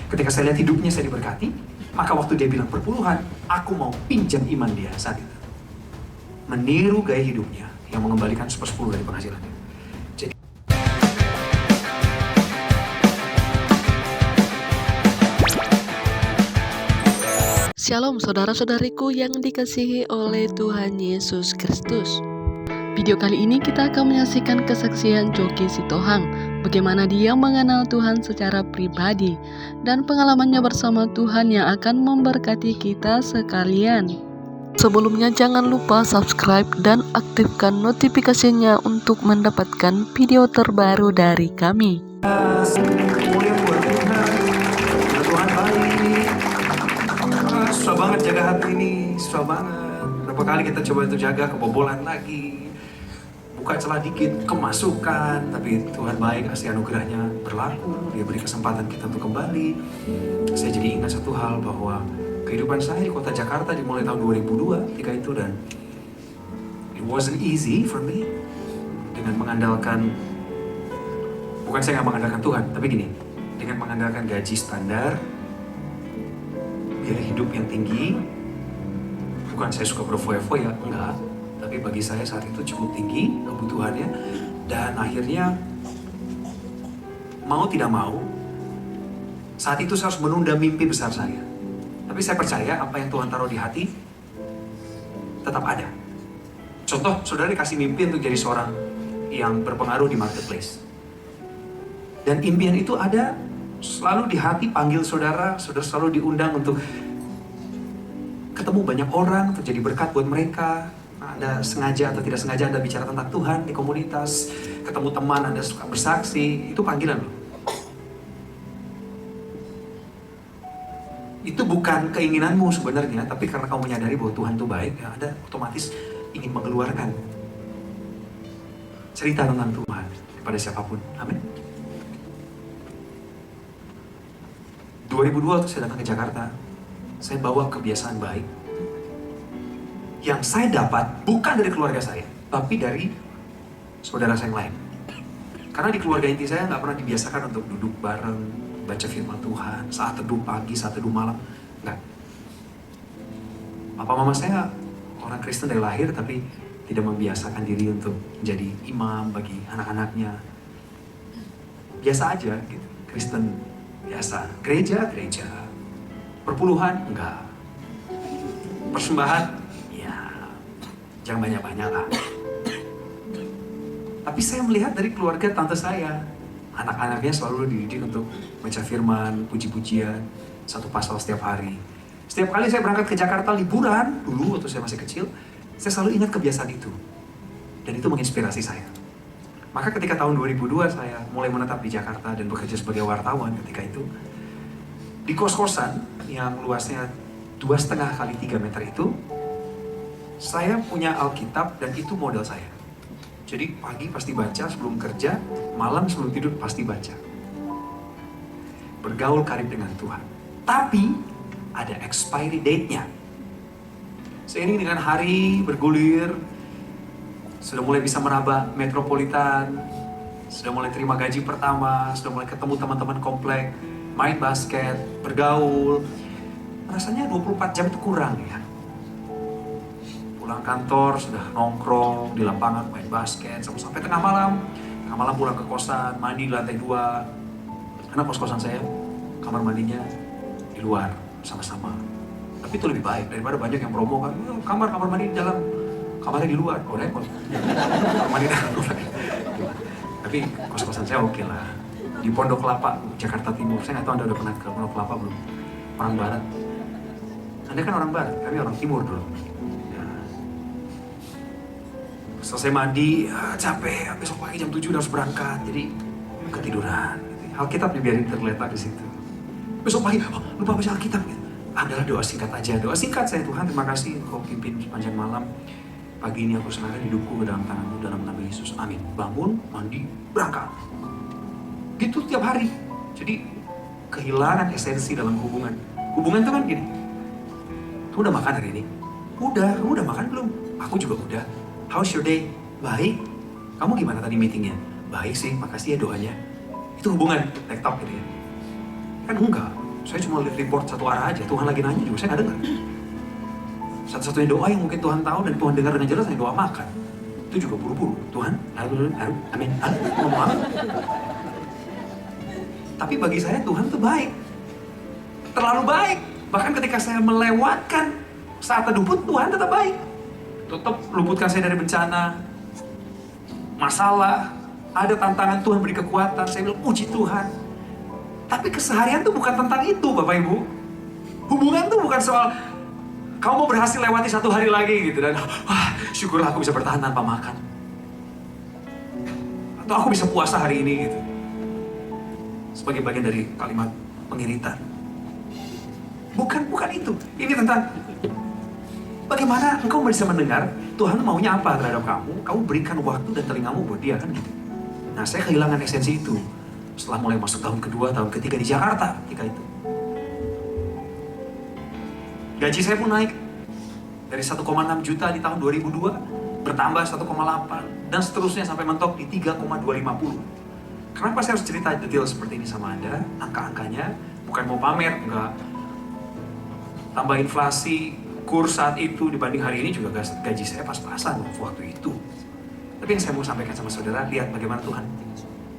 Ketika saya lihat hidupnya saya diberkati, maka waktu dia bilang perpuluhan, aku mau pinjam iman dia saat itu. Meniru gaya hidupnya yang mengembalikan 1/10 dari penghasilannya. Jadi Shalom saudara-saudariku yang dikasihi oleh Tuhan Yesus Kristus. Video kali ini kita akan menyaksikan kesaksian Coki Sitohang, bagaimana dia mengenal Tuhan secara pribadi dan pengalamannya bersama Tuhan yang akan memberkati kita sekalian. Sebelumnya jangan lupa subscribe dan aktifkan notifikasinya untuk mendapatkan video terbaru dari kami. kemuliaan buat Tuhan. Tuhan baik. Susah banget jaga hati ini, susah banget. Berapa kali kita coba itu jaga, kebobolan lagi. Buka celah dikit, kemasukan. Tapi Tuhan baik, kasih anugerahnya berlaku. Dia beri kesempatan kita untuk kembali. Saya jadi ingat satu hal bahwa kehidupan saya di kota Jakarta dimulai tahun 2002 ketika itu, dan it wasn't easy for me dengan mengandalkan, bukan saya nggak mengandalkan Tuhan, tapi gini, dengan mengandalkan gaji standar, biaya hidup yang tinggi. Bukan saya suka berfoya-foya, enggak, tapi bagi saya saat itu cukup tinggi kebutuhannya, dan akhirnya mau tidak mau saat itu saya harus menunda mimpi besar saya. Tapi saya percaya apa yang Tuhan taruh di hati tetap ada. Contoh, saudara dikasih mimpi untuk jadi seorang yang berpengaruh di marketplace. Dan impian itu ada selalu di hati, panggil saudara selalu diundang untuk ketemu banyak orang, untuk jadi berkat buat mereka. Anda sengaja atau tidak sengaja Anda bicara tentang Tuhan di komunitas, ketemu teman, Anda suka bersaksi, itu panggilan loh. Itu bukan keinginanmu sebenarnya, tapi karena kamu menyadari bahwa Tuhan itu baik, ya Anda otomatis ingin mengeluarkan cerita tentang Tuhan kepada siapapun. Amin. 2002 waktu saya datang ke Jakarta, saya bawa kebiasaan baik yang saya dapat bukan dari keluarga saya, tapi dari saudara saya yang lain. Karena di keluarga inti saya nggak pernah dibiasakan untuk duduk bareng, baca firman Tuhan, saat teduh pagi, saat teduh malam, nggak. Papa mama saya orang Kristen dari lahir, tapi tidak membiasakan diri untuk menjadi imam bagi anak-anaknya. Biasa aja gitu, Kristen biasa, gereja, perpuluhan, enggak. Persembahan, ya jangan banyak-banyak lah. Tapi saya melihat dari keluarga tante saya, anak-anaknya selalu dididik untuk baca firman, puji-pujian, satu pasal setiap hari. Setiap kali saya berangkat ke Jakarta liburan, dulu waktu saya masih kecil, saya selalu ingat kebiasaan itu. Dan itu menginspirasi saya. Maka ketika tahun 2002 saya mulai menetap di Jakarta dan bekerja sebagai wartawan ketika itu, di kos-kosan yang luasnya 2,5 kali 3 meter itu, saya punya Alkitab dan itu modal saya. Jadi pagi pasti baca sebelum kerja, malam sebelum tidur pasti baca. Bergaul karib dengan Tuhan. Tapi ada expiry date-nya. Seiring dengan hari bergulir, sudah mulai bisa meraba metropolitan, sudah mulai terima gaji pertama, sudah mulai ketemu teman-teman komplek, main basket, bergaul. Rasanya 24 jam itu kurang ya. Pulang kantor sudah nongkrong di lapangan main basket sampai tengah malam. Tengah malam pulang ke kosan, mandi di lantai 2. Karena kos-kosan saya kamar mandinya di luar sama-sama. Tapi itu lebih baik daripada banyak yang promo kan, kamar mandi di dalam, kamarnya di luar, oh repot. Kamar mandi di dalam. Tapi kos-kosan saya oke lah. Di Pondok Kelapa, Jakarta Timur. Saya nggak tahu Anda udah pernah ke Pondok Kelapa belum? Orang Barat. Anda kan orang Barat, kami orang Timur dulu. Ya. Selesai mandi, capek, besok pagi jam 7 udah harus berangkat, jadi ketiduran. Alkitab dibiarin tergeletak di situ. Besok pagi, lupa baca Alkitab. Adalah doa singkat aja, doa singkat saya, Tuhan terima kasih Kau pimpin sepanjang malam. Pagi ini aku serahkan hidupku ke dalam tangan-Mu dalam nama Yesus, amin. Bangun, mandi, berangkat. Gitu tiap hari. Jadi kehilangan esensi dalam hubungan. Hubungan itu kan gini, Kamu udah makan hari ini? Udah, kamu udah makan belum? Aku juga udah. How's your day? Baik. Kamu gimana tadi meetingnya? Baik sih, makasih ya doanya. Itu hubungan, TikTok gitu ya. Kan enggak. Saya cuma report satu arah aja, Tuhan lagi nanya juga, saya nggak dengar. Satu-satunya doa yang mungkin Tuhan tahu dan Tuhan dengar dengan jelas hanya doa makan. Itu juga buru-buru, Tuhan, amin, ngomong apa? Tapi bagi saya Tuhan itu baik, terlalu baik. Bahkan ketika saya melewatkan saat teduh pun Tuhan tetap baik. Tetap luputkan saya dari bencana, masalah, ada tantangan, Tuhan beri kekuatan. Saya bilang puji Tuhan. Tapi keseharian itu bukan tentang itu, Bapak Ibu. Hubungan itu bukan soal kamu mau berhasil lewati satu hari lagi gitu dan wah syukurlah aku bisa bertahan tanpa makan. Atau aku bisa puasa hari ini gitu. Sebagai bagian dari kalimat pengiritan. Bukan itu. Ini tentang bagaimana engkau bisa mendengar Tuhan maunya apa terhadap kamu. Kamu berikan waktu dan telingamu buat dia kan gitu. Nah saya kehilangan esensi itu setelah mulai masuk tahun kedua, tahun ketiga di Jakarta ketika itu. Gaji saya pun naik dari 1,6 juta di tahun 2002 bertambah 1,8 dan seterusnya sampai mentok di 3,250. Kenapa saya harus cerita detail seperti ini sama Anda? Angka-angkanya bukan mau pamer, enggak. Tambah inflasi, kurs saat itu dibanding hari ini juga gaji saya pas-pasan waktu itu. Tapi yang saya mau sampaikan sama saudara, lihat bagaimana Tuhan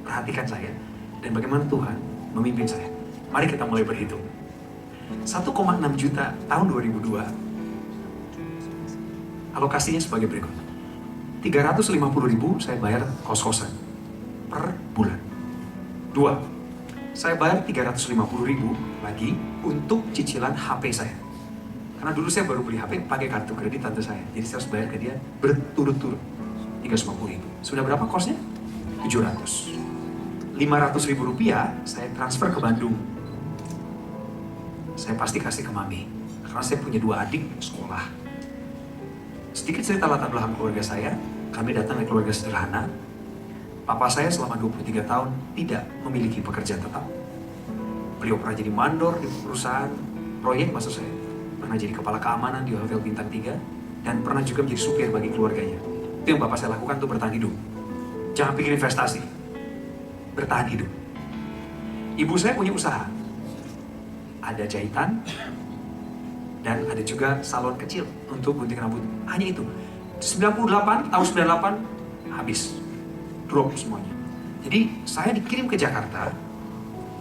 perhatikan saya dan bagaimana Tuhan memimpin saya. Mari kita mulai berhitung. 1,6 juta tahun 2002. Alokasinya sebagai berikut. 350.000 saya bayar kos-kosan per bulan. 2. Saya bayar 350.000 lagi untuk cicilan HP saya. Karena dulu saya baru beli HP pakai kartu kredit tante saya. Jadi saya harus bayar ke dia berturut-turut 350.000. Sudah berapa kosnya? 700. 500.000 rupiah saya transfer ke Bandung. Saya pasti kasih ke mami. Karena saya punya 2 adik sekolah. Sedikit cerita latar belakang keluarga saya. Kami datang dari keluarga sederhana. Papa saya selama 23 tahun tidak memiliki pekerjaan tetap. Beliau pernah jadi mandor di perusahaan proyek maksud saya. Pernah jadi kepala keamanan di hotel bintang 3. Dan pernah juga menjadi supir bagi keluarganya. Itu yang bapak saya lakukan untuk bertahan hidup. Jangan pikir investasi. Bertahan hidup. Ibu saya punya usaha. Ada jahitan, dan ada juga salon kecil untuk gunting rambut. Hanya itu. 98, tahun 98, habis. Drop semuanya. Jadi saya dikirim ke Jakarta,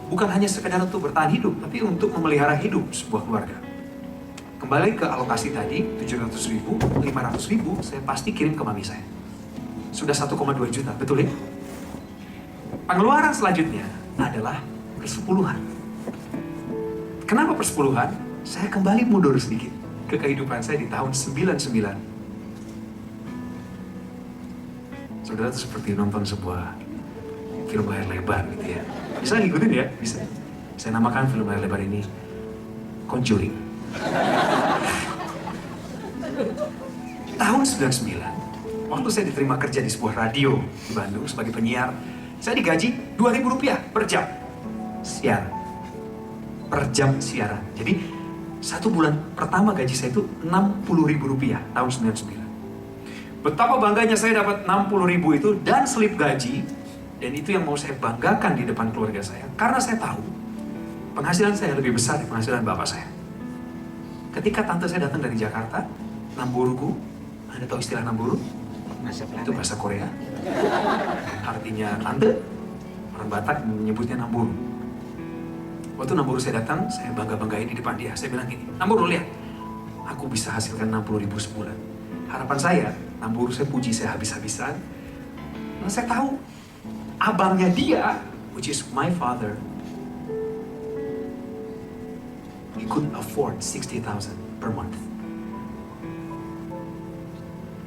bukan hanya sekedar untuk bertahan hidup, tapi untuk memelihara hidup sebuah keluarga. Kembali ke alokasi tadi, 700.000, 500.000, saya pasti kirim ke mami saya. Sudah 1,2 juta, betul ya? Pengeluaran selanjutnya adalah persepuluhan. Kenapa persepuluhan? Saya kembali mundur sedikit ke kehidupan saya di tahun 99. Saudara itu seperti nonton sebuah film layar lebar gitu ya. Bisa ngikutin ya? Bisa. Saya namakan film layar lebar ini Conjuring. Tahun 99, waktu saya diterima kerja di sebuah radio di Bandung sebagai penyiar, saya digaji Rp2.000 per jam siaran. Per jam siaran. Jadi 1 bulan pertama gaji saya itu Rp60.000 tahun 99. Betapa bangganya saya dapat 60.000 itu dan slip gaji, dan itu yang mau saya banggakan di depan keluarga saya. Karena saya tahu penghasilan saya lebih besar dari penghasilan bapak saya. Ketika tante saya datang dari Jakarta, Namburuku, Anda tahu istilah Namburu? Itu bahasa Korea. Artinya tante, orang Batak menyebutnya Namburu. Waktu Namburu saya datang, saya bangga-banggain di depan dia. Saya bilang gini, Namburu lihat, aku bisa hasilkan 60.000 sebulan. Harapan saya, Namburu saya puji saya habis-habisan. Dan saya tahu, abangnya dia, which is my father, he could afford 60,000 per month.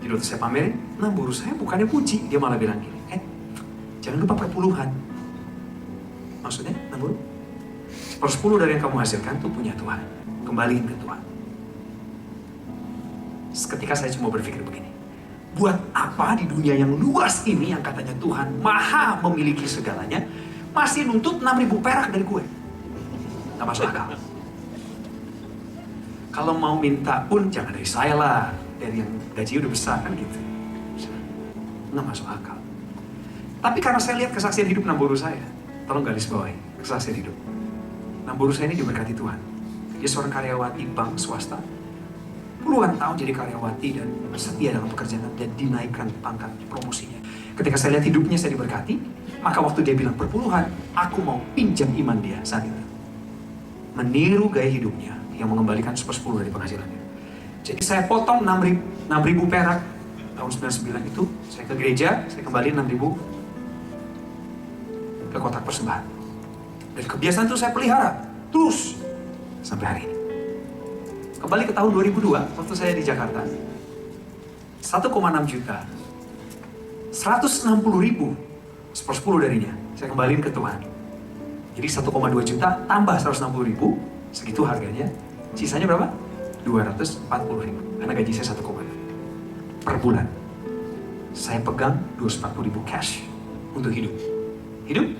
Jadi waktu saya pamerin, Namburu saya bukannya puji, dia malah bilang gini, jangan lupa perpuluhan. Maksudnya, Namburu? 10 dari yang kamu hasilkan itu punya Tuhan. Kembaliin ke Tuhan. Ketika saya cuma berpikir begini, buat apa di dunia yang luas ini yang katanya Tuhan maha memiliki segalanya, masih nuntut 6.000 perak dari gue? Gak masuk akal. Kalau mau minta pun jangan dari saya lah, dari yang gaji udah besar kan gitu. Gak masuk akal. Tapi karena saya lihat kesaksian hidup Namburu saya, tolong garis bawahi kesaksian hidup. Namburu saya ini diberkati Tuhan. Dia seorang karyawati bank swasta. Puluhan tahun jadi karyawati dan setia dalam pekerjaan dan dinaikkan pangkat promosinya. Ketika saya lihat hidupnya saya diberkati, maka waktu dia bilang perpuluhan, aku mau pinjam iman dia saat itu. Meniru gaya hidupnya yang mengembalikan 1/10 dari penghasilannya. Jadi saya potong 6.000 perak tahun 99 itu, saya ke gereja, saya kembali 6.000 ke kotak persembahan. Dan kebiasaan itu saya pelihara terus sampai hari ini. Kembali ke tahun 2002, waktu saya di Jakarta, 1,6 juta, 160.000, 1/10 darinya, saya kembaliin ke Tuhan. Jadi 1,2 juta tambah 160.000, segitu harganya. Sisanya berapa? 240.000, karena gaji saya 1,6 per bulan. Saya pegang 240.000 cash untuk hidup. Hidup?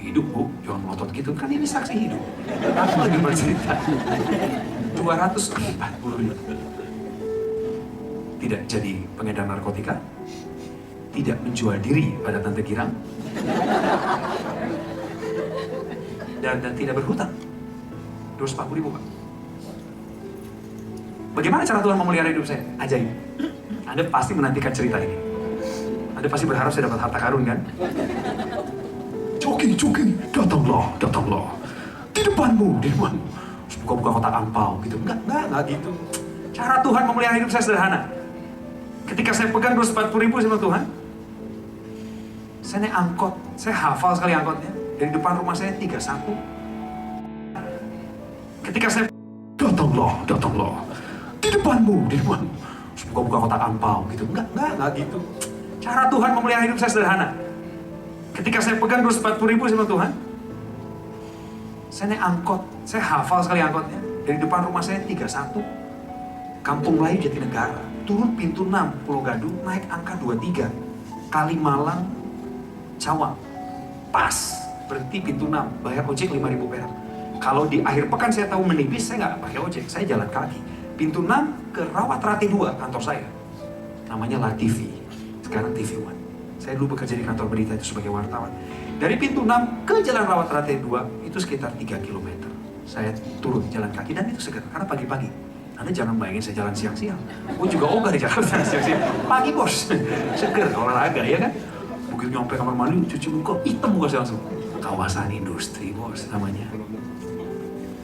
Hidup Bu, jangan melotot gitu, kan ini saksi hidup. Aku lagi bercerita. 240.000. Tidak jadi pengedar narkotika, tidak menjual diri pada Tante Girang, dan tidak berhutang. 240.000 Pak. Bagaimana cara Tuhan memelihara hidup saya? Ajaib. Anda pasti menantikan cerita ini. Anda pasti berharap saya dapat harta karun kan? Joki, datanglah. Di depanmu. Buka-buka kotak angpau gitu. Enggak gitu. Cara Tuhan memelihara hidup saya sederhana. Ketika saya pegang 240.000 sama Tuhan, saya naik angkot. Saya hafal sekali angkotnya. Dari depan rumah saya 31. Ketika saya datanglah. Di depanmu. Buka-buka kotak angpau gitu. Enggak gitu. Cara Tuhan memelihara hidup saya sederhana. Ketika saya pegang 240.000 sama Tuhan, saya naik angkot. Saya hafal sekali angkotnya. Dari depan rumah saya 31. Kampung Melayu Jatinegara. Turun pintu 6 Pulau Gadung, naik angka 23. Kalimalang, Cawang. Pas. Berhenti pintu 6. Bayar ojek 5.000 perak. Kalau di akhir pekan saya tahu menipis, saya nggak pakai ojek. Saya jalan kaki. Pintu 6 ke Rawat Rate 2, kantor saya. Namanya La TV. Sekarang TV One. Saya dulu bekerja di kantor berita itu sebagai wartawan. Dari pintu 6 ke Jalan Rawat Rate 2 itu sekitar 3 km. Saya turun jalan kaki dan itu segar karena pagi-pagi. Anda jangan bayangin saya jalan siang-siang. Gue juga ogah di Jakarta siang-siang. Pagi bos, segar olahraga ya kan. Begitu nyampe kamar mandi, cuci muka, hitam muka saya langsung. Kawasan industri bos namanya.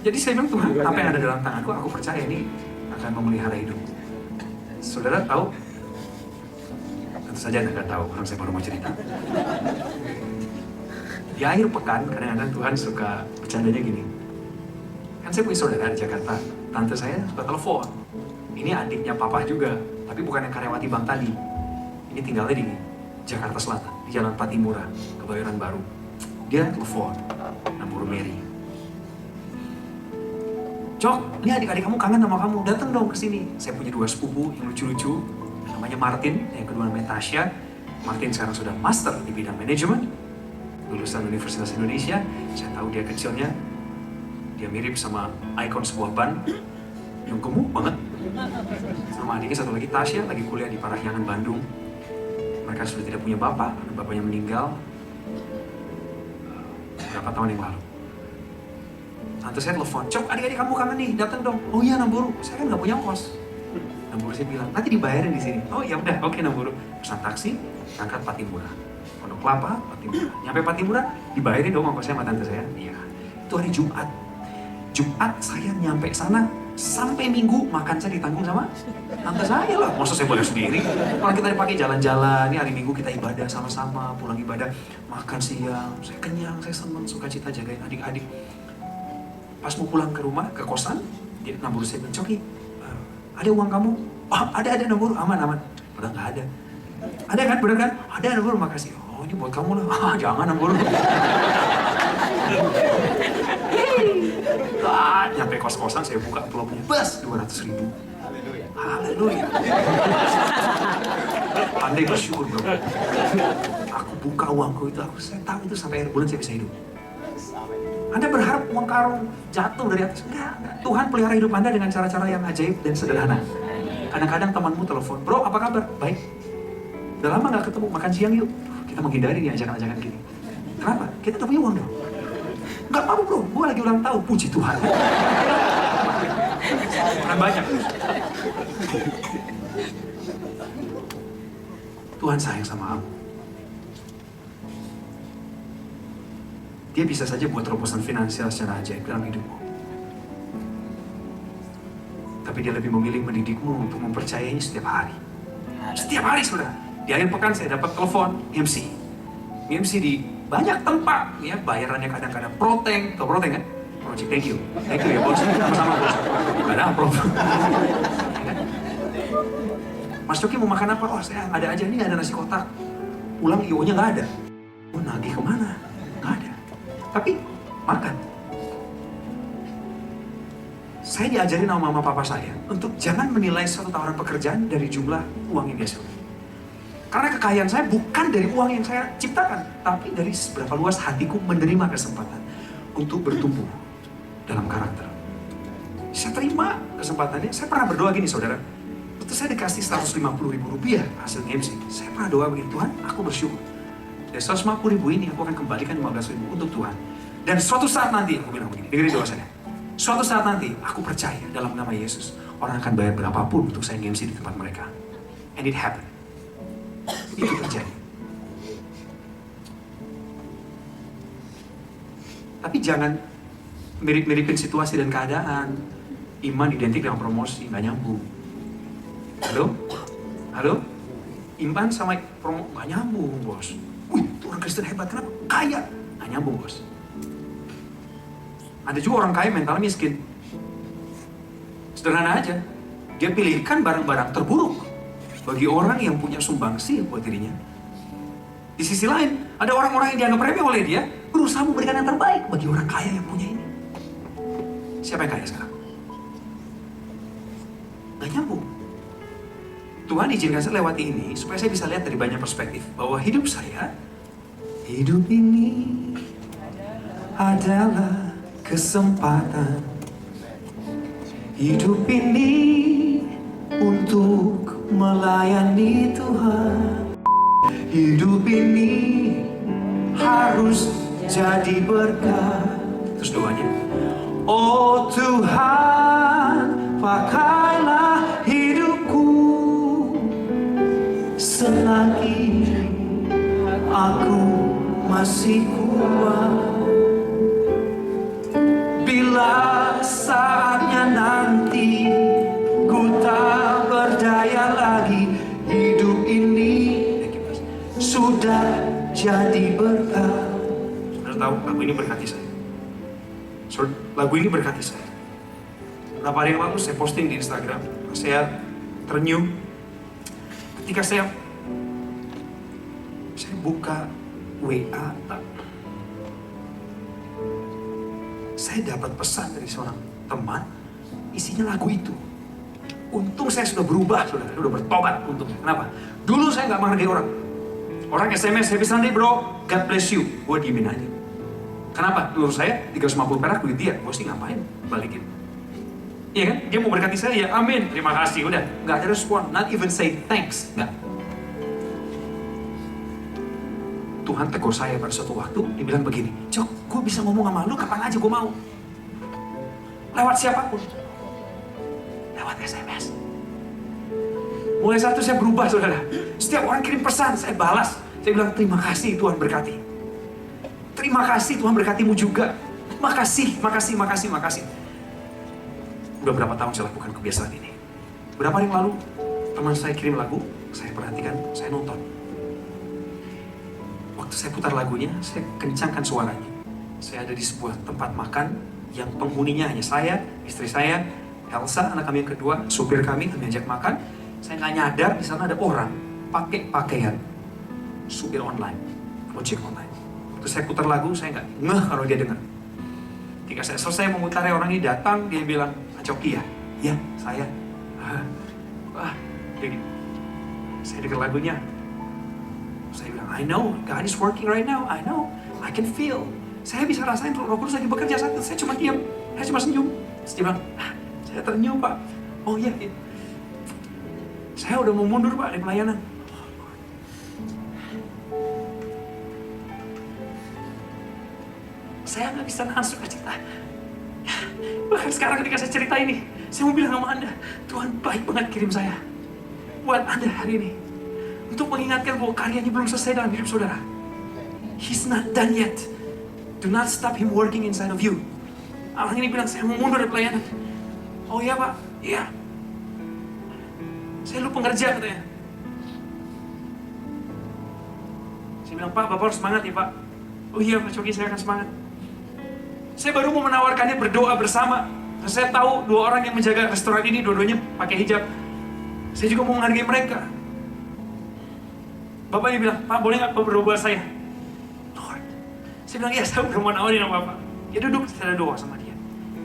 Jadi saya bilang Tuhan, apa yang ada dalam tanganku, aku percaya ini akan memelihara hidup. Saudara tahu? Tentu saja Anda nggak tahu, orang saya baru mau cerita. Di akhir pekan, kadang-kadang Tuhan suka bercandanya gini. Kan saya punya saudara di Jakarta, tante saya suka telepon. Ini adiknya papa juga, tapi bukan yang karyawati bank tadi. Ini tinggalnya di Jakarta Selatan, di Jalan Patimura, Kebayoran Baru. Dia telepon, Namburu Mary. Cok, ini adik-adik kamu kangen sama kamu, datang dong ke sini. Saya punya 2 sepupu yang lucu-lucu, namanya Martin, yang kedua namanya Tasya. Martin sekarang sudah master di bidang manajemen, lulusan Universitas Indonesia. Saya tahu dia kecilnya, dia mirip sama ikon sebuah ban yang gemuk banget. Sama adiknya satu lagi Tasya, lagi kuliah di Parahyangan, Bandung. Mereka sudah tidak punya bapak, karena bapaknya meninggal beberapa tahun yang lalu. Tante saya telepon, Cok, adik-adik kamu kangen nih, datang dong. Oh iya Namburu, saya kan nggak punya kos. Namburu saya bilang, nanti dibayarin di sini. Oh ya udah, oke Namburu. Pesan taksi, berangkat Patimura. Pondok Kelapa, Patimura. Nyampe Patimura, dibayarin dong ongkosnya sama tante saya. Iya. Itu hari Jumat. Jumat saya nyampe sana, sampai Minggu makan saya ditanggung sama tante saya lah. Masa saya bayar sendiri? Kalau kita dipakai jalan-jalan, ini hari Minggu kita ibadah sama-sama, pulang ibadah, makan siang. Saya kenyang, saya senang, sukacita jagain adik-adik. Pas mau pulang ke rumah, ke kosan, dia Namburu saya bilang, Coki, ada uang kamu? Oh, ada Namburu, aman. Padahal nggak ada. Ada kan, bener kan? Ada Namburu, makasih. Oh, ini buat kamu lah. Jangan Namburu. Nyampe kos-kosan, saya buka envelope-nya. Bas, 200.000. Haleluya. Pandai bersyukur bro. Aku buka uangku itu, saya tahu itu sampai akhir bulan saya bisa hidup. Anda berharap uang karung jatuh dari atas? Enggak. Tuhan pelihara hidup Anda dengan cara-cara yang ajaib dan sederhana. Kadang-kadang temanmu telepon, bro apa kabar? Baik. Udah lama gak ketemu, makan siang yuk. Kita menghindari nih ajakan-ajakan gini. Kenapa? Kita udah punya uang dong. Nggak apa-apa bro, gue lagi ulang tahun, puji Tuhan. Kan banyak. Tuhan sayang sama aku. Dia bisa saja buat terobosan finansial secara ajaib dalam hidupmu. Tapi dia lebih memilih mendidikmu untuk mempercayainya setiap hari. Setiap hari, saudara. Di akhir pekan saya dapat telepon MC. MC di banyak tempat, ya, bayarannya kadang-kadang proteng, atau proteng kan? Project, thank you ya bos, sama-sama bos. Gak ada problem. Mas Coki mau makan apa? Oh saya ada aja, ini ada nasi kotak. Pulang IO-nya nggak ada. Oh nagih kemana? Nggak ada. Tapi makan. Saya diajarin sama mama papa saya untuk jangan menilai suatu tawaran pekerjaan dari jumlah uang yang dia suruh. Karena kekayaan saya bukan dari uang yang saya ciptakan, tapi dari seberapa luas hatiku menerima kesempatan untuk bertumbuh dalam karakter. Saya terima kesempatannya. Saya pernah berdoa gini, saudara. Waktu saya dikasih 150.000 rupiah hasil MC, saya pernah doa begini, Tuhan, aku bersyukur. Dari 150.000 ini aku akan kembalikan 15.000 untuk Tuhan. Dan suatu saat nanti, aku bilang begini, dengerin doa saya. Suatu saat nanti, aku percaya dalam nama Yesus, orang akan bayar berapapun untuk saya MC di tempat mereka. And it happened. Itu terjadi. Tapi jangan mirip-miripin situasi dan keadaan. Iman identik dengan promosi, nggak nyambung. Halo? Halo? Iman sama promo, nggak nyambung, bos. Wih, itu orang Kristen hebat, kenapa? Kaya. Nggak nyambung, bos. Ada juga orang kaya mentalnya miskin. Sederhana aja. Dia pilihkan barang-barang terburuk bagi orang yang punya sumbangsi buat dirinya. Di sisi lain, ada orang-orang yang dianggap remeh oleh dia, berusaha memberikan yang terbaik bagi orang kaya yang punya ini. Siapa yang kaya sekarang? Nggak nyambung. Tuhan izinkan saya lewati ini supaya saya bisa lihat dari banyak perspektif bahwa hidup ini adalah kesempatan. Hidup ini untuk melayani Tuhan. Hidup ini harus jadi berkat. Terus doanya, oh Tuhan, pakailah hidupku selagi aku masih kuat. Bila saatnya nanti ku tak berdaya lagi, hidup ini sudah jadi berkat. Saudara tahu lagu ini berkati saya. Lagu ini berkati saya. Beberapa hari yang lalu saya posting di Instagram, saya ternyum ketika saya buka WA, saya dapat pesan dari seorang teman, isinya lagu itu. Untung saya sudah berubah, saudara, sudah bertobat untungnya. Kenapa? Dulu saya nggak menghargai orang. Orang SMS, happy Sunday bro, God bless you. Gue diemin aja. Kenapa? Menurut saya 350 perak duit dia, gue sih ngapain balikin. Iya kan? Dia mau berkati saya, ya amin, terima kasih, udah. Nggak ada respon, not even say thanks, nggak. Tuhan tegur saya pada suatu waktu, dia bilang begini, Cok, gue bisa ngomong sama lu kapan aja gue mau. Lewat siapapun. Lewat SMS. Mulai saat itu saya berubah, saudara. Setiap orang kirim pesan, saya balas. Saya bilang, terima kasih Tuhan berkati. Terima kasih Tuhan berkatimu juga. Makasih. Udah berapa tahun saya lakukan kebiasaan ini. Berapa hari yang lalu, teman saya kirim lagu, saya perhatikan, saya nonton. Waktu saya putar lagunya, saya kencangkan suaranya. Saya ada di sebuah tempat makan yang penghuninya hanya saya, istri saya, Elsa, anak kami yang kedua, supir kami ajak makan. Saya nggak nyadar di sana ada orang pakai pakaian supir online, ojek online. Waktu saya putar lagu, saya nggak ngeh kalau dia dengar. Ketika saya selesai memutarnya, orang ini datang, dia bilang, Coki ya? Ya, saya. Dia gitu. Saya dengar lagunya. Saya bilang, I know, God is working right now. I know, I can feel. Saya bisa rasain Roh Kudus lagi bekerja saat itu. Saya cuma diam, saya cuma senyum. Terus dia bilang, saya ternyum Pak. Oh iya, iya. Saya udah mau mundur Pak dari pelayanan. Saya nggak bisa nahan sukacita. Bahkan sekarang ketika saya cerita ini, saya mau bilang sama Anda, Tuhan baik banget kirim saya buat Anda hari ini, untuk mengingatkan bahwa karyanya belum selesai dalam hidup saudara. He's not done yet. Do not stop him working inside of you. Orang ini bilang, saya mau mundur dari pelayanan. Oh iya Pak, iya. Saya lu pengerja katanya. Saya bilang, Pak, Bapak harus semangat ya Pak. Oh iya Pak Coki, saya akan semangat. Saya baru mau menawarkannya berdoa bersama. Saya tahu 2 orang yang menjaga restoran ini, dua-duanya pakai hijab. Saya juga mau menghargai mereka. Bapaknya bilang, Pak boleh nggak Pak berdoa buat saya? Lord. Saya bilang, ya saya udah mau nawarin sama Bapak. Ya duduk, saya doa sama dia.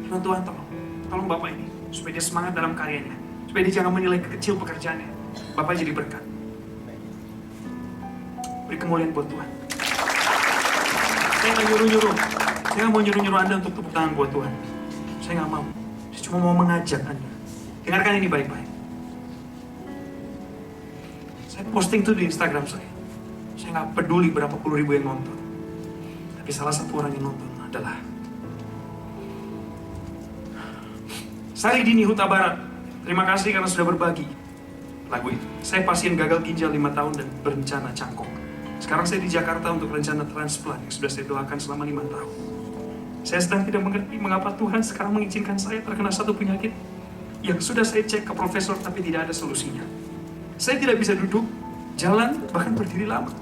Bilang, Tuhan tolong Bapak ini, supaya dia semangat dalam karyanya. Supaya dia jangan menilai kecil pekerjaannya. Bapak jadi berkat. Beri kemuliaan buat Tuhan. Saya nggak nyuruh-nyuruh. Saya nggak mau nyuruh-nyuruh Anda untuk tepuk tangan buat Tuhan. Saya nggak mau. Saya cuma mau mengajak Anda. Dengarkan ini baik-baik. Saya posting tuh di Instagram saya. Saya nggak peduli berapa puluh ribu yang nonton. Tapi salah satu orang yang nonton adalah Sari Dini Huta Barat. Terima kasih karena sudah berbagi lagu itu. Saya pasien gagal ginjal 5 tahun dan berencana cangkok. Sekarang saya di Jakarta untuk rencana transplant yang sudah saya doakan selama 5 tahun. Saya sedang tidak mengerti mengapa Tuhan sekarang mengizinkan saya terkena satu penyakit yang sudah saya cek ke profesor tapi tidak ada solusinya. Saya tidak bisa duduk, jalan, bahkan berdiri lama.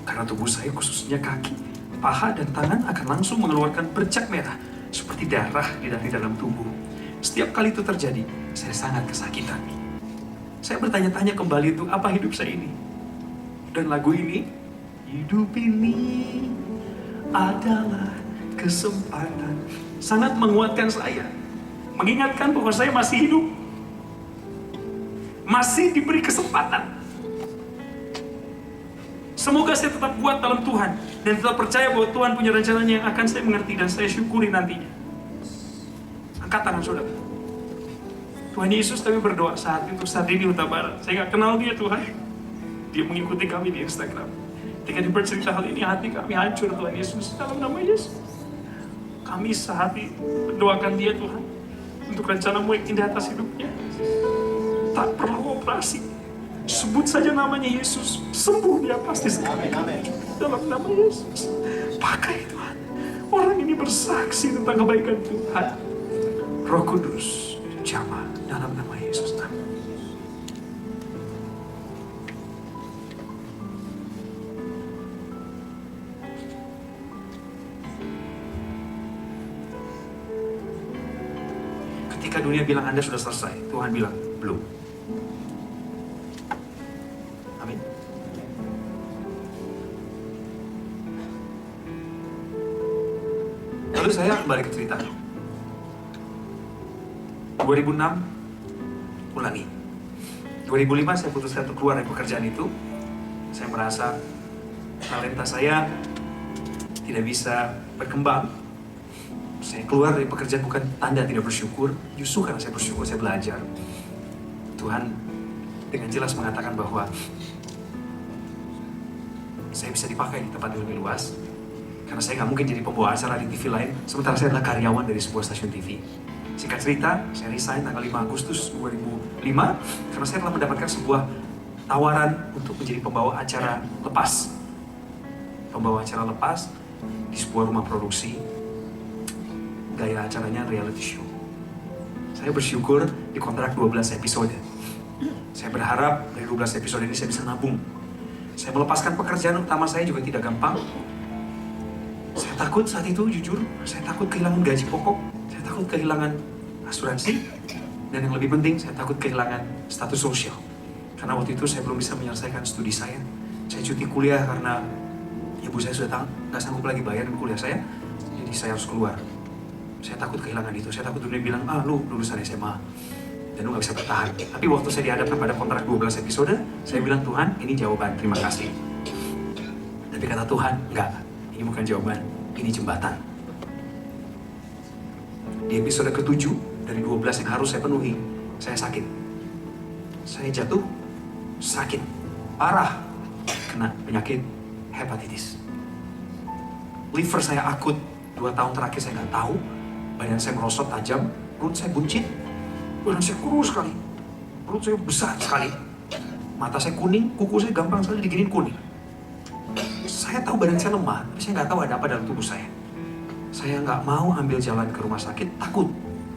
Karena tubuh saya khususnya kaki, paha, dan tangan akan langsung mengeluarkan bercak merah seperti darah dari dalam tubuh. Setiap kali itu terjadi, saya sangat kesakitan. Saya bertanya-tanya kembali itu apa hidup saya ini? Dan lagu ini, hidup ini adalah kesempatan, sangat menguatkan saya, mengingatkan bahwa saya masih hidup, masih diberi kesempatan. Semoga saya tetap kuat dalam Tuhan dan tetap percaya bahwa Tuhan punya rencananya yang akan saya mengerti dan saya syukuri nantinya. Angkat tangan saudara. Tuhan Yesus, kami berdoa saat itu, saat ini Huta Barat. Saya nggak kenal dia Tuhan. Dia mengikuti kami di Instagram. Ketika dia bercerita hal ini, hati kami hancur Tuhan Yesus. Dalam nama Yesus, kami sehati mendoakan dia Tuhan, untuk rencana-Mu yang indah atas hidupnya. Tak perlu operasi, sebut saja namanya Yesus, sembuh dia pasti sekali. Dalam nama Yesus, pakai Tuhan. Orang ini bersaksi tentang kebaikan Tuhan. Roh Kudus, jamah dalam nama Yesus. Amin. Ketika dunia bilang Anda sudah selesai, Tuhan bilang, belum. Amin. Lalu saya kembali ke cerita. 2006, ulangi. 2005 saya putuskan untuk keluar dari pekerjaan itu. Saya merasa talenta saya tidak bisa berkembang. Saya keluar dari pekerjaan bukan tanda tidak bersyukur, justru karena saya bersyukur, saya belajar. Tuhan dengan jelas mengatakan bahwa saya bisa dipakai di tempat yang lebih luas, karena saya nggak mungkin jadi pembawa acara di TV lain, sementara saya adalah karyawan dari sebuah stasiun TV. Singkat cerita, saya resign tanggal 5 Agustus 2005, karena saya telah mendapatkan sebuah tawaran untuk menjadi pembawa acara lepas. Pembawa acara lepas di sebuah rumah produksi. Gaya acaranya reality show. Saya bersyukur di kontrak 12 episode. Saya berharap dari 12 episode ini saya bisa nabung. Saya melepaskan pekerjaan utama saya juga tidak gampang. Saya takut saat itu, jujur, saya takut kehilangan gaji pokok. Saya takut kehilangan asuransi. Dan yang lebih penting, saya takut kehilangan status sosial. Karena waktu itu saya belum bisa menyelesaikan studi saya. Saya cuti kuliah karena ibu saya sudah nggak sanggup lagi bayarin kuliah saya. Jadi saya harus keluar. Saya takut kehilangan itu. Saya takut dunia bilang, lu lulusan SMA dan lu gak bisa bertahan. Tapi waktu saya dihadapkan pada kontrak 12 episode, saya bilang, Tuhan, ini jawaban, terima kasih. Tapi kata Tuhan, enggak, ini bukan jawaban, ini jembatan. Di episode ke-7 dari 12 yang harus saya penuhi, saya sakit. Saya jatuh, sakit, parah, kena penyakit hepatitis. Liver saya akut 2 tahun terakhir saya nggak tahu. Badan saya merosot tajam, perut saya buncit, badan saya kurus sekali, perut saya besar sekali, mata saya kuning, kuku saya gampang sekali diginin kuning. Saya tahu badan saya lemah, tapi saya nggak tahu ada apa dalam tubuh saya. Saya nggak mau ambil jalan ke rumah sakit, takut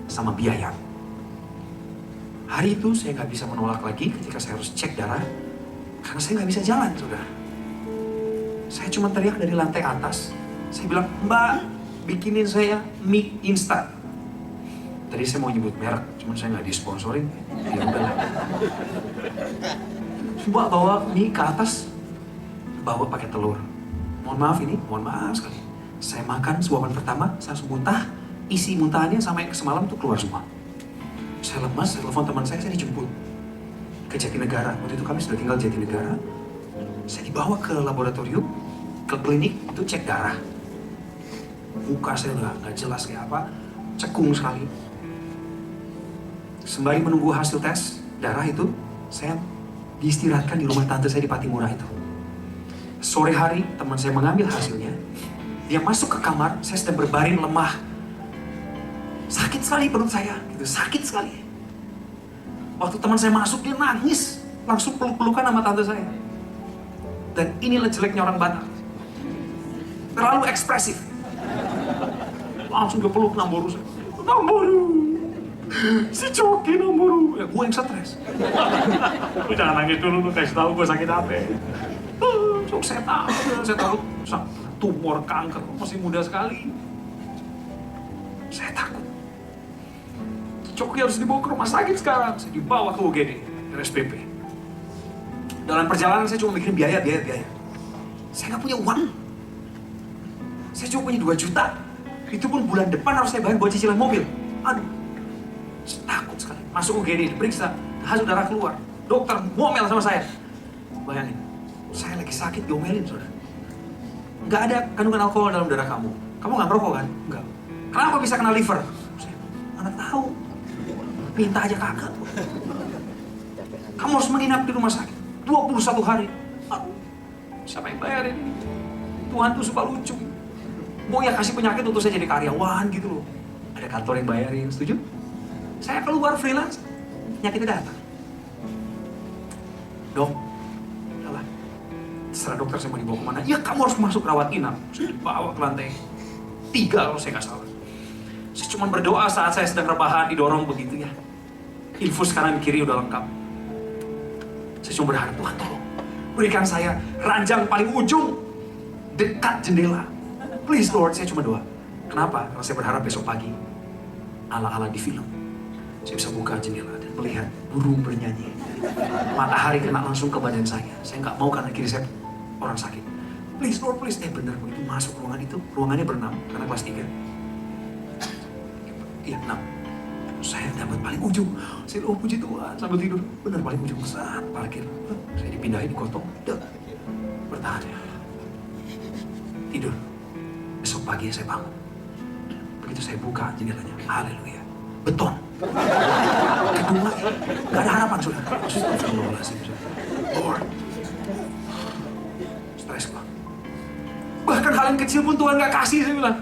sama biaya. Hari itu saya nggak bisa menolak lagi ketika saya harus cek darah, karena saya nggak bisa jalan, saudara. Saya cuma teriak dari lantai atas. Saya bilang, Mbak, bikinin saya mie instan. Tadi saya mau nyebut merek, cuma saya nggak disponsorin. Ya udahlah. Mbak bawa mie ke atas, bawa pakai telur. Mohon maaf sekali. Saya makan suapan pertama, saya langsung muntah. Isi muntahannya sampai semalam tuh keluar semua. Saya lemas, saya telepon teman saya dijemput ke Jatinegara. Waktu itu kami sudah tinggal di Jatinegara. Saya dibawa ke laboratorium, ke klinik, itu cek darah. Muka saya udah nggak jelas kayak apa, cekung sekali. Sembari menunggu hasil tes darah itu, saya diistirahatkan di rumah tante saya di Patimura itu. Sore hari, teman saya mengambil hasilnya. Dia masuk ke kamar, saya sedang berbaring lemah. Sakit sekali perut saya, gitu, sakit sekali. Waktu teman saya masuk, dia nangis. Langsung peluk-pelukan sama tante saya. Dan inilah jeleknya orang Batak. Terlalu ekspresif. Langsung dia peluk Namboru saya. Namboru, si Coki Namboru. Ya, gue yang stres. Lu jangan nangis dulu, lu kasih tahu gue sakit apa. So, saya tahu tumor kanker, masih muda sekali. Saya takut. Coki harus dibawa ke rumah sakit sekarang. Saya dibawa ke UGD, RSPP. Dalam perjalanan saya cuma mikirin biaya. Saya nggak punya uang. Saya cuma punya 2 juta. Itu pun bulan depan harus saya bayar buat cicilan mobil. Aduh, saya takut sekali. Masuk UGD, diperiksa, hasil darah keluar. Dokter ngomel sama saya. Bayangin, saya lagi sakit diomelin, saudara. Nggak ada kandungan alkohol dalam darah kamu. Kamu nggak merokok kan? Nggak. Kenapa bisa kena liver? Saya nggak tahu. Minta aja kagak. Kamu harus menginap di rumah sakit 21 hari. Aduh, siapa yang bayarin? Tuhan tuh suka lucu. Mau ya kasih penyakit untuk saya jadi karyawan gitu loh. Ada kantor yang bayarin, setuju? Saya keluar freelance, penyakitnya datang. Dok, salah. Setelah dokter saya mau dibawa kemana? Ya kamu harus masuk rawat inap. Saya dibawa ke lantai 3 kalau saya nggak salah. Saya cuma berdoa saat saya sedang rebahan, didorong begitu ya. Infus kanan kiri udah lengkap. Saya cuma berharap, Tuhan tolong berikan saya ranjang paling ujung dekat jendela. Please Lord, saya cuma doa. Kenapa? Karena saya berharap besok pagi ala-ala di film saya bisa buka jendela dan melihat burung bernyanyi. Matahari kena langsung ke badan saya. Saya nggak mau kanan kiri saya orang sakit. Please Lord, please. Benar begitu masuk ruangan itu, ruangannya berenam karena kelas 3. Iya, 6. Saya dapat paling ujung. Saya puji Tuhan sambil tidur. Benar paling ujung saat parkir. Saya dipindahin, digotong. Bertahan ya. Tidur. Besok pagi saya bangun. Begitu saya buka jendelanya, haleluya. Beton. Kedua, gak ada harapan sudah. Lord. Stres gua. Bahkan hal yang kecil pun Tuhan gak kasih, saya bilang.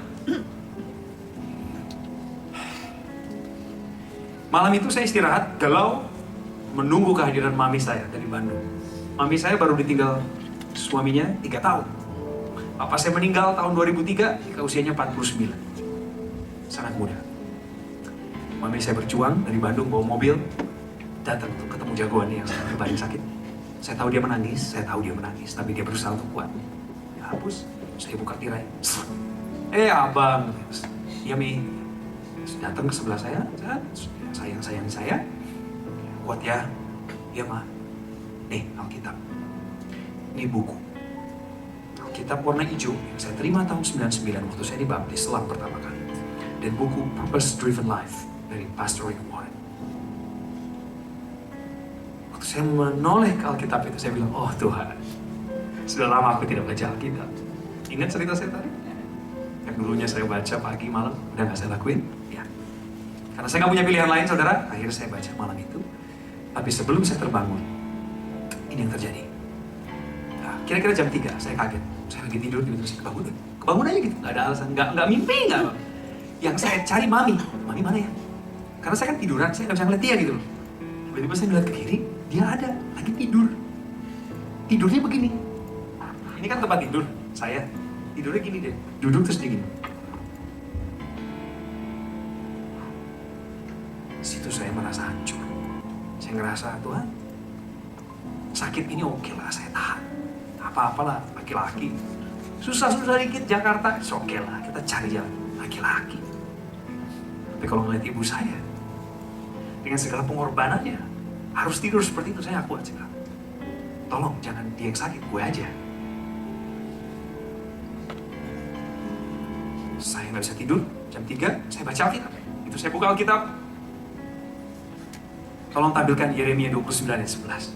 Malam itu saya istirahat, galau, menunggu kehadiran mami saya dari Bandung. Mami saya baru ditinggal suaminya 3 tahun. Papa saya meninggal tahun 2003, ketika usianya 49. Sangat muda. Mami saya berjuang dari Bandung, bawa mobil, datang untuk ketemu jagoannya yang paling sakit. Saya tahu dia menangis, tapi dia berusaha untuk kuat. Ya hapus, saya buka tirai. Abang, iya Mi, datang ke sebelah saya, sayang saya, kuat ya, iya Ma. Nih Alkitab, ini buku. Alkitab warna hijau yang saya terima tahun 99 waktu saya dibaptis selang pertama kali. Dan buku Purpose Driven Life dari Pastor Rick Warren. Waktu saya menoleh ke Alkitab itu, saya bilang, oh Tuhan, sudah lama aku tidak baca Alkitab. Ingat cerita saya tadi? Yang dulunya saya baca pagi malam, udah gak saya lakuin? Ya. Karena saya gak punya pilihan lain, saudara, akhirnya saya baca malam itu. Tapi sebelum saya terbangun, ini yang terjadi. Nah, kira-kira jam 3, saya kaget. Saya lagi tidur, tiba-tiba saya kebangun. Kebangun aja gitu, nggak ada alasan, nggak mimpi, nggak apa. Yang saya cari mami mana ya? Karena saya kan tiduran, saya nggak bisa ngeliat dia gitu loh. Tiba-tiba saya ngeliat ke kiri, dia ada, lagi tidur. Tidurnya begini. Ini kan tempat tidur, saya. Tidurnya gini deh, duduk terus dia gini. Situ saya merasa hancur. Saya ngerasa, Tuhan, sakit ini oke lah, saya tahan. Apa-apalah, laki-laki. Susah-susah dikit Jakarta, oke lah, kita cari jalan. Laki-laki. Tapi kalau ngeliat ibu saya, dengan segala pengorbanannya, harus tidur seperti itu, saya kuat sih. Tolong, jangan dia yang sakit, gue aja. Saya nggak bisa tidur, jam 3, saya baca Alkitab. Itu saya buka Alkitab. Tolong tampilkan Yeremia 29 ayat 11.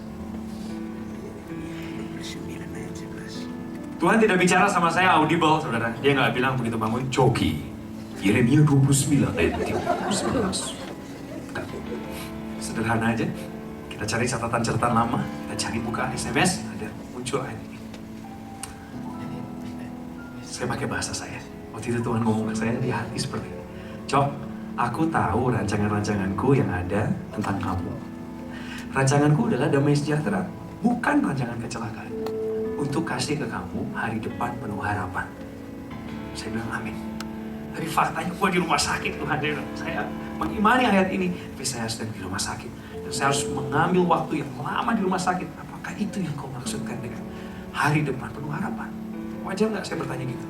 Tuhan tidak bicara sama saya audible, saudara. Dia nggak bilang begitu bangun, Coki. Yeremia 29 ayat 11. Sederhana aja. Kita cari catatan-catatan lama, kita cari buka SMS, ada muncul ayat ini. Saya pakai bahasa saya. Waktu itu Tuhan ngomong ke saya di hati seperti ini. Cok, aku tahu rancangan-rancanganku yang ada tentang kamu. Rancanganku adalah damai sejahtera, bukan rancangan kecelakaan. Untuk kasih ke kamu hari depan penuh harapan. Saya bilang amin. Tapi faktanya gue di rumah sakit, Tuhan. Saya mengimani ayat ini, tapi saya sedang di rumah sakit. Dan saya harus mengambil waktu yang lama di rumah sakit. Apakah itu yang kau maksudkan dengan hari depan penuh harapan? Wajar nggak saya bertanya gitu?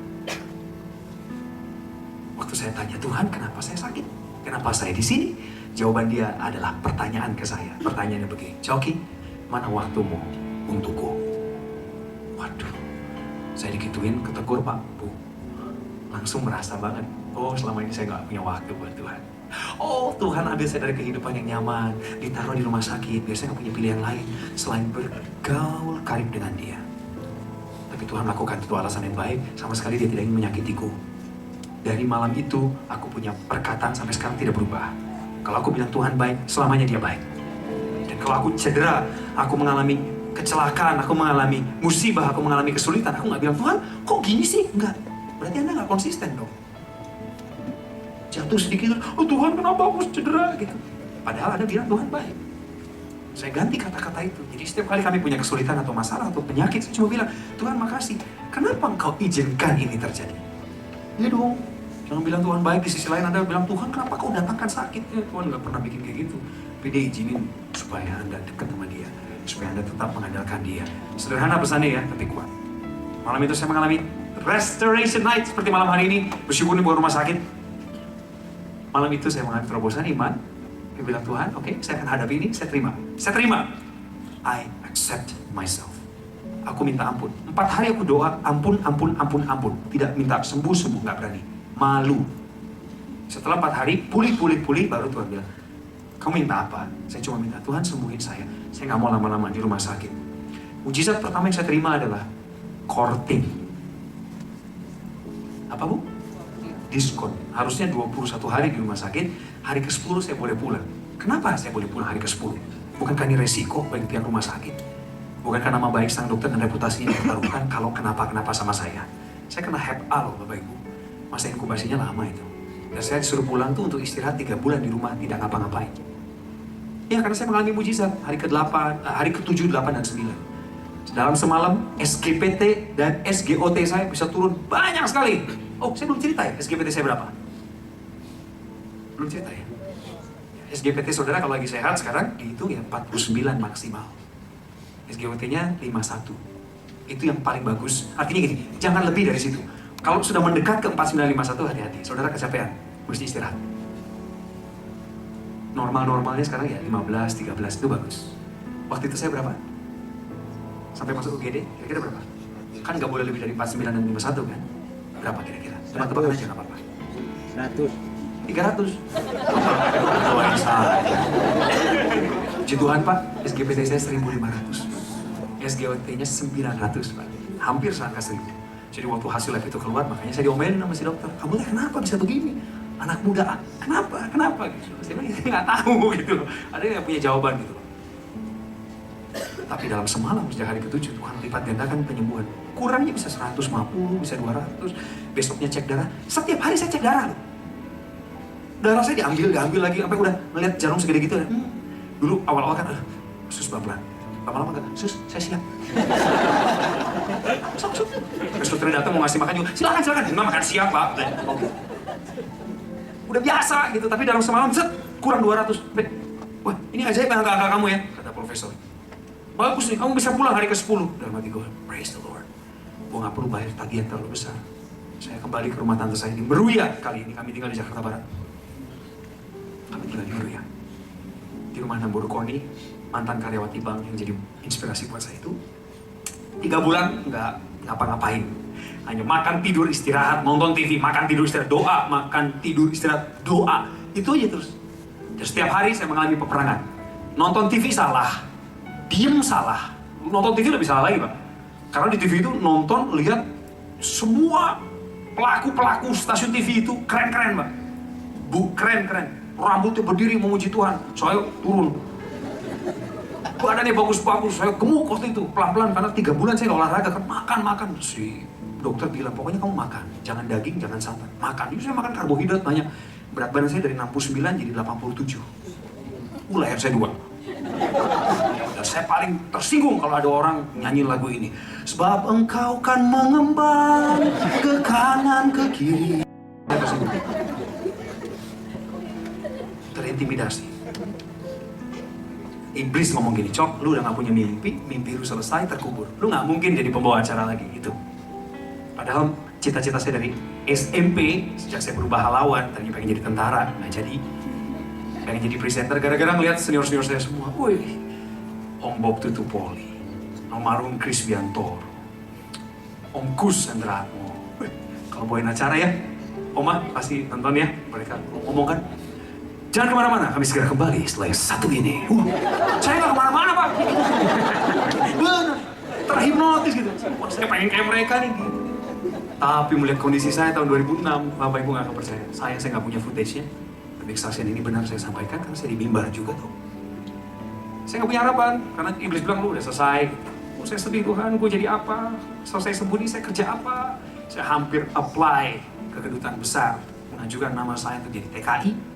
Waktu saya tanya, Tuhan, kenapa saya sakit? Kenapa saya di sini? Jawaban dia adalah pertanyaan ke saya. Pertanyaannya begini, Coki, mana waktumu untukku? Waduh, saya dikituin, ketegur Pak, Bu. Langsung merasa banget, oh selama ini saya nggak punya waktu buat Tuhan. Oh Tuhan ambil saya dari kehidupan yang nyaman, ditaruh di rumah sakit, biar saya nggak punya pilihan lain selain bergaul karib dengan dia. Tapi Tuhan lakukan itu alasan yang baik, sama sekali dia tidak ingin menyakitiku. Dari malam itu, aku punya perkataan sampai sekarang tidak berubah. Kalau aku bilang Tuhan baik, selamanya dia baik. Dan kalau aku cedera, aku mengalami kecelakaan, aku mengalami musibah, aku mengalami kesulitan, aku nggak bilang, Tuhan, kok gini sih? Enggak. Berarti Anda nggak konsisten dong. Jatuh sedikit, oh Tuhan kenapa aku cedera? Gitu. Padahal Anda bilang Tuhan baik. Saya ganti kata-kata itu. Jadi setiap kali kami punya kesulitan atau masalah atau penyakit, saya cuma bilang, Tuhan makasih. Kenapa Engkau izinkan ini terjadi? Ya dong. Jangan bilang Tuhan baik, di sisi lain Anda bilang, Tuhan kenapa kau datangkan sakit? Ya, Tuhan nggak pernah bikin kayak gitu. Tapi dia izinin supaya Anda dekat sama dia. Supaya Anda tetap mengandalkan dia. Sederhana pesannya ya, tapi kuat. Malam itu saya mengalami restoration night seperti malam hari ini. Bersyukur nih buat rumah sakit. Malam itu saya mengalami terobosan iman. Dia bilang, Tuhan, oke, saya akan hadapi ini, saya terima. Saya terima. I accept myself. Aku minta ampun. 4 hari aku doa, ampun, ampun, ampun, ampun. Tidak minta sembuh, nggak berani. Malu. Setelah 4 hari, pulih, baru Tuhan bilang, kamu minta apa? Saya cuma minta, Tuhan sembuhin saya. Saya nggak mau lama-lama di rumah sakit. Mujizat pertama yang saya terima adalah courting. Apa Bu? Diskon. Harusnya 21 hari di rumah sakit, hari ke-10 saya boleh pulang. Kenapa saya boleh pulang hari ke-10? Bukankah ini resiko bagi pihak rumah sakit? Bukankah nama baik sang dokter dan reputasinya dipertaruhkan kalau kenapa-kenapa sama saya? Saya kena Hep A loh Bapak Ibu. Masa inkubasinya lama itu. Dan saya disuruh pulang tuh untuk istirahat 3 bulan di rumah, tidak ngapa-ngapain. Ya karena saya mengalami mujizat, hari ke-8, hari ke-7, 8, dan 9. Dalam semalam, SGPT dan SGOT saya bisa turun banyak sekali. Oh, saya belum cerita ya, SGPT saya berapa? Belum cerita ya? SGPT saudara kalau lagi sehat sekarang, dihitung ya 49 maksimal. SGOT-nya 51. Itu yang paling bagus. Artinya gini, jangan lebih dari situ. Kalau sudah mendekat ke 4951, hati-hati. Saudara kecapean, mesti istirahat. Normal-normalnya sekarang ya 15, 13 itu bagus. Waktu itu saya berapa? Sampai masuk UGD, kira-kira berapa? Kan nggak boleh lebih dari 49 dan 51 kan? Berapa kira-kira? Tebak-tebakan aja nggak apa-apa. 100. 300. Doain saya. Puji Tuhan Pak, SGPT saya 1500. SGOT-nya 900 Pak. Hampir seangka 1000. Jadi waktu hasil lab itu keluar, makanya saya diomelin sama si dokter. Kamu kenapa bisa begini? Anak muda, kenapa? Gitu. Saya bilang, nggak tahu gitu loh. Ada yang punya jawaban gitu loh. Tetapi dalam semalam sejak hari ke-7 Tuhan lipat gandakan penyembuhan. Kurangnya bisa 150, bisa 200. Besoknya cek darah. Setiap hari saya cek darah loh. Darah saya diambil lagi sampai udah ngeliat jarum segede gitu ya. Dulu awal-awal kan, sus pelan-pelan. Lama-lama enggak, sus saya siap. Sok. Terus dokternya datang mau ngasih makan juga, silakan. Enggak makan siap pak. Udah biasa gitu, tapi dalam semalam set kurang 200. Wah ini ajaib angka-angka kamu ya, kata profesor. Bagus nih, kamu bisa pulang hari ke-10. Dalam hati gue, praise the Lord. Gue gak perlu bayar tagihan terlalu besar. Saya kembali ke rumah tante saya di Meruya kali ini. Kami tinggal di Jakarta Barat. Kami tinggal di Meruya. Di rumah Nambur Koni, mantan karyawati bank yang jadi inspirasi buat saya itu. 3 bulan nggak ngapa-ngapain. Hanya makan, tidur, istirahat, nonton TV, makan, tidur, istirahat, doa, makan, tidur, istirahat, doa. Itu aja terus. Dan setiap hari saya mengalami peperangan. Nonton TV salah, diem salah. Nonton TV lebih salah lagi Pak. Karena di TV itu nonton, lihat semua pelaku stasiun TV itu keren-keren Pak. Keren-keren. Rambutnya berdiri memuji Tuhan. Saya turun. Badannya bagus-bagus. Saya gemuk waktu itu. Pelan-pelan karena 3 bulan saya olahraga kan. Makan. Si dokter bilang pokoknya kamu makan. Jangan daging, jangan santan. Makan. Jadi saya makan karbohidrat banyak. Berat badan saya dari 69 jadi 87. Leher saya 2. Dan saya paling tersinggung kalau ada orang nyanyi lagu ini. Sebab engkau kan mengembang ke kanan ke kiri. Saya tersinggung. Terintimidasi. Iblis ngomong gini, Cok, lu udah gak punya mimpi lu selesai, terkubur. Lu gak mungkin jadi pembawa acara lagi, gitu. Padahal cita-cita saya dari SMP, sejak saya berubah halawan, tadinya pengen jadi tentara, gak jadi. Pengen jadi presenter, gara-gara ngeliat senior-senior saya semua. Wih, Om Bob Tutupoli, Almarhum Chris Biantoro, Om Kus Andratmo. Kalau bawain acara ya, Oma pasti nonton ya, mereka ngomong kan. Jangan kemana-mana, kami segera kembali setelah yang satu ini. Saya nggak kemana-mana Pak. Bener, terhipnotis gitu. Saya pengen kayak mereka nih. Tapi melihat kondisi saya tahun 2006, Bapak Ibu nggak akan percaya. Saya nggak punya footage-nya. Tapi kesaksian ini benar saya sampaikan karena saya di mimbar juga tuh. Saya nggak punya harapan, karena iblis bilang lu udah selesai. Saya sedih Tuhan, gue jadi apa? Selesai sembunyi, saya kerja apa? Saya hampir apply ke kedutaan besar, mengajukan nama saya untuk jadi TKI.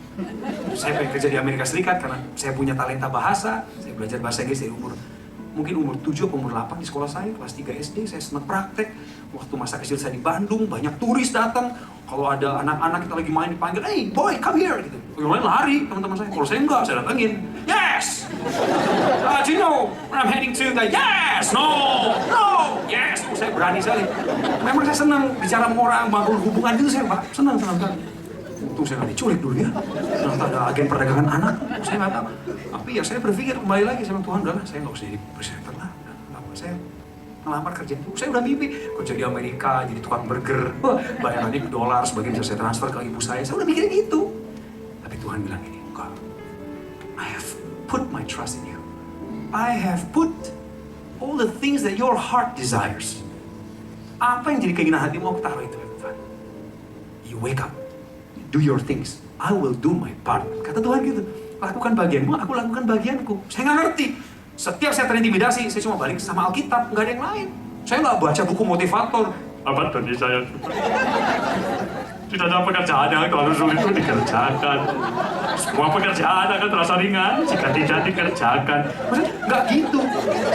Saya pengen kerja di Amerika Serikat karena saya punya talenta bahasa. Saya belajar bahasa Inggris dari umur 7 atau umur 8 di sekolah saya, kelas 3 SD. Saya senang praktek. Waktu masa kecil saya di Bandung, banyak turis datang. Kalau ada anak-anak kita lagi main dipanggil, hey boy, come here gitu. Yang lain lari, teman-teman saya. Kalau saya enggak, saya datangin. Yes! Do you know where I'm heading to? Yes! No! Yes! Saya berani sekali. Memang saya senang bicara sama orang, bangun hubungan gitu saya senang sekali. Untung saya nggak diculik dulu ya. Ternyata ada agen perdagangan anak, saya nggak tahu. Tapi ya saya berpikir kembali lagi, saya bilang Tuhan udahlah, saya nggak usah jadi presenter lah. Saya ngelamar kerja itu, saya udah mimpi kerja di Amerika, jadi tukang burger. Bayarannya $, sebagian bisa saya transfer ke ibu saya udah mikirin itu. Tapi Tuhan bilang gini, God, I have put my trust in you. I have put all the things that your heart desires. Apa yang jadi keinginan hatimu, aku taruh itu ya Tuhan. You wake up. Do your things, I will do my part. Kata Tuhan gitu, lakukan bagianmu, aku lakukan bagianku. Saya nggak ngerti. Setiap saya terintimidasi, saya cuma balik sama Alkitab, nggak ada yang lain. Saya nggak baca buku motivator. Apa tadi saya? Tidak ada pekerjaan yang terlalu sulit untuk dikerjakan. Semua pekerjaan akan terasa ringan jika tidak dikerjakan. Maksudnya nggak gitu.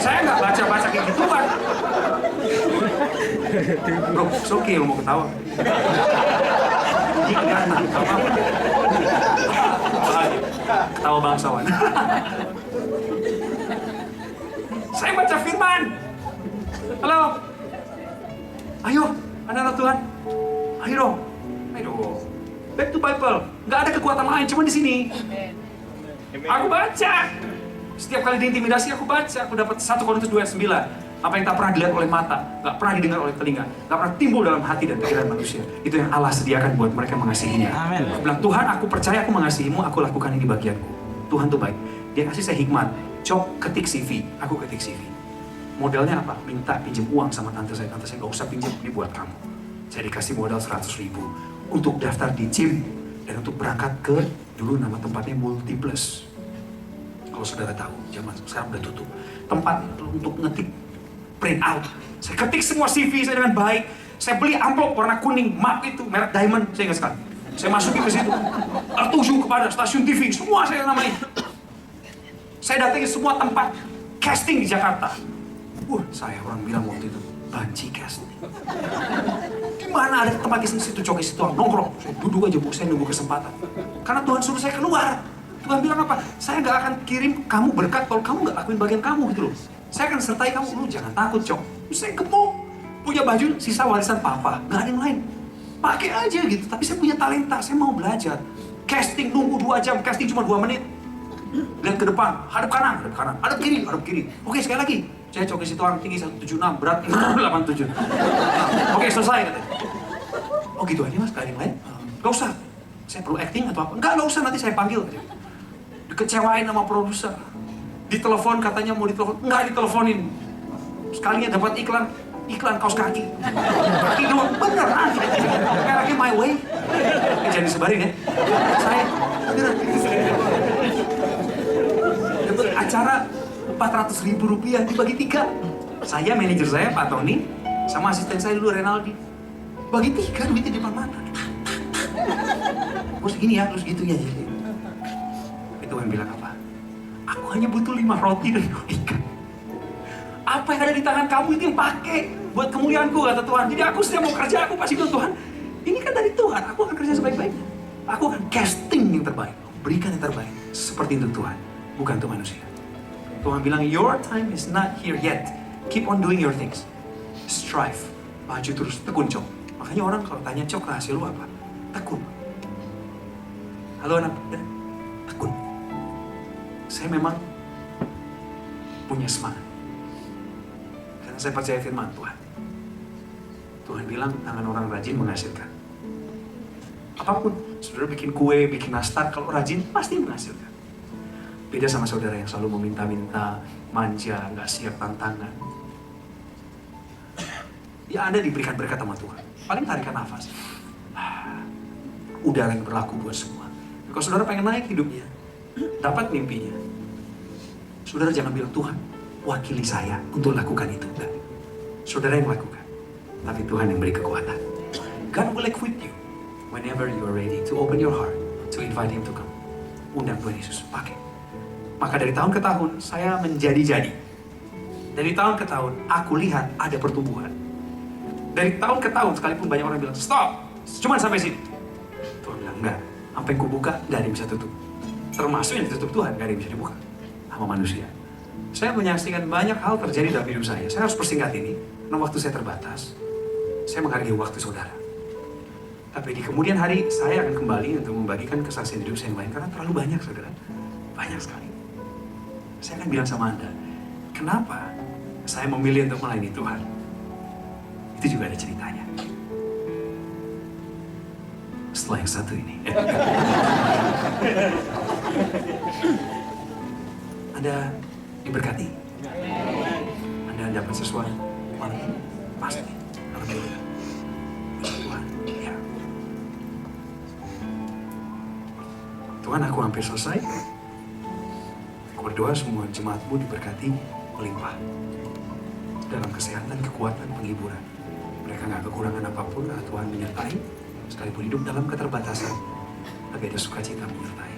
Saya nggak baca kayak gitu kan. Bro, it's okay lo mau ketawa. Ketawa bangsawan. Saya baca firman. Halo. Ayo, anak-anak Tuhan. Ayo dong. Back to Bible. Gak ada kekuatan lain, cuma di sini. Aku baca. Setiap kali diintimidasi aku baca. Aku dapat 1 Korintus 2:9. Apa yang tak pernah dilihat oleh mata, gak pernah didengar oleh telinga, gak pernah timbul dalam hati dan pikiran manusia. Itu yang Allah sediakan buat mereka mengasihinya. Amin. Aku bilang, Tuhan aku percaya aku mengasihimu, aku lakukan ini bagianku. Tuhan tuh baik. Dia kasih saya hikmat. Cok, ketik CV. Aku ketik CV. Modelnya apa? Minta pinjam uang sama tante saya. Tante saya gak usah pinjam, ini buat kamu. Saya dikasih modal 100.000 untuk daftar di gym dan untuk berangkat ke, dulu nama tempatnya Multiplus. Kalau saudara tahu, zaman sekarang udah tutup. Tempat untuk ngetik print out. Saya ketik semua CV saya dengan baik. Saya beli amplop warna kuning, mat itu, merek Diamond, saya ingat sekali. Saya masukin ke situ. Tertuju kepada stasiun TV, semua saya namanya. Saya datangi semua tempat casting di Jakarta. Saya orang bilang waktu itu, banci casting. Gimana ada tempat casting situ, Coki situ, nongkrong. Saya duduk aja, Bu, saya nunggu kesempatan. Karena Tuhan suruh saya keluar. Tuhan bilang apa? Saya nggak akan kirim kamu berkat kalau kamu nggak lakuin bagian kamu gitu loh. Saya akan sertai kamu, lu jangan takut, Cok. Saya gemuk, punya baju sisa warisan papa, nggak ada yang lain. Pakai aja gitu, tapi saya punya talenta, saya mau belajar. Casting nunggu 2 jam, casting cuma 2 menit. Lihat ke depan, hadap kanan, hadap kiri, Oke, sekali lagi. Saya Coki Sitohang, tinggi 176, berat 87. Oke, selesai katanya. Oh gitu aja mas, gak ada yang lain? Gak usah, saya perlu acting atau apa? Enggak usah, nanti saya panggil. Dikecewain sama produser. Ditelepon katanya mau ditelepon, enggak diteleponin. Sekalinya dapat iklan kaos kaki. Kaki doang, beneran. Mereknya My Way. Jangan disebarin ya. Saya, beneran. Dapat acara 400.000 rupiah dibagi 3. Saya, manajer saya, Pak Tony, sama asisten saya dulu, Renaldi. Bagi 3 duitnya di depan mata. Terus gini ya, terus gitu ya. Itu Tuhan bilang apa? Aku hanya butuh 5 roti dan 2 ikan. Apa yang ada di tangan kamu itu yang pakai buat kemuliaanku, kata Tuhan. Jadi aku setiap mau kerja, aku pasti bilang, Tuhan, ini kan dari Tuhan, aku akan kerja sebaik-baiknya. Aku akan casting yang terbaik, berikan yang terbaik. Seperti untuk Tuhan, bukan untuk manusia. Tuhan bilang, your time is not here yet. Keep on doing your things. Strive. Maju terus, tekun, Cok. Makanya orang kalau tanya, Cok, rahasia lu apa? Tekun. Halo anak muda, tekun. Saya memang punya semangat. Karena saya percaya firman Tuhan. Tuhan bilang, tangan orang rajin menghasilkan. Apapun, saudara bikin kue, bikin nastar, kalau rajin, pasti menghasilkan. Beda sama saudara yang selalu meminta-minta, manja, nggak siap tantangan. Ya Anda diberikan berkat sama Tuhan. Paling tarikan nafas. Udara yang berlaku buat semua. Kalau saudara pengen naik hidupnya, dapat mimpinya. Saudara jangan bilang, Tuhan, wakili saya untuk lakukan itu. Enggak. Saudara yang lakukan. Tapi Tuhan yang beri kekuatan. God will equip you whenever you are ready to open your heart to invite Him to come. Undang Tuhan Yesus, pakai. Maka dari tahun ke tahun, saya menjadi-jadi. Dari tahun ke tahun, aku lihat ada pertumbuhan. Dari tahun ke tahun, sekalipun banyak orang bilang, stop, cuma sampai sini. Tuhan bilang, enggak. Apa yang kubuka, nggak ada yang bisa tutup. Termasuk yang ditutup Tuhan, nggak ada yang bisa dibuka. Sama manusia. Saya menyaksikan banyak hal terjadi dalam hidup saya. Saya harus persingkat ini, karena waktu saya terbatas. Saya menghargai waktu saudara. Tapi di kemudian hari, saya akan kembali untuk membagikan kesaksian hidup saya yang lain. Karena terlalu banyak, saudara. Banyak sekali. Saya akan bilang sama Anda, kenapa saya memilih untuk melayani Tuhan? Itu juga ada ceritanya. Setelah yang satu ini. Anda diberkati. Anda dapat sesuatu malam ini. Pasti. Alhamdulillah. Tuhan, ya. Tuhan, aku hampir selesai. Aku berdoa semua jemaatmu diberkati melimpah. Dalam kesehatan, kekuatan, penghiburan. Mereka nggak kekurangan apapun, karena Tuhan menyertai. Sekalipun hidup dalam keterbatasan, tapi ada sukacita menyertai.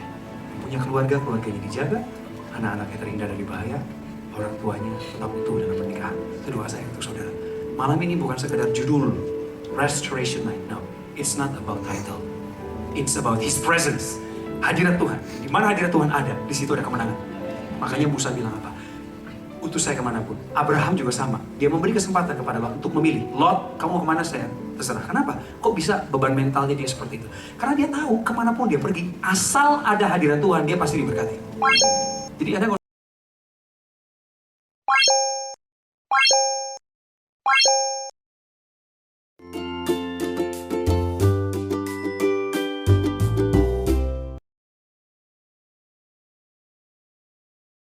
Punya keluarga, keluarganya dijaga, anak-anaknya terhindar dari bahaya, orang tuanya tetap utuh dalam pernikahan. Itu doa saya untuk saudara. Malam ini bukan sekedar judul Restoration Night. No, it's not about title. It's about His presence. Hadirat Tuhan. Di mana hadirat Tuhan ada, di situ ada kemenangan. Makanya Musa bilang apa? Utus saya kemanapun. Abraham juga sama. Dia memberi kesempatan kepada Allah untuk memilih. Lot, kamu kemana saya? Terserah. Kenapa? Kok bisa beban mentalnya dia seperti itu? Karena dia tahu kemanapun dia pergi, asal ada hadirat Tuhan, dia pasti diberkati. Jadi Anda nggak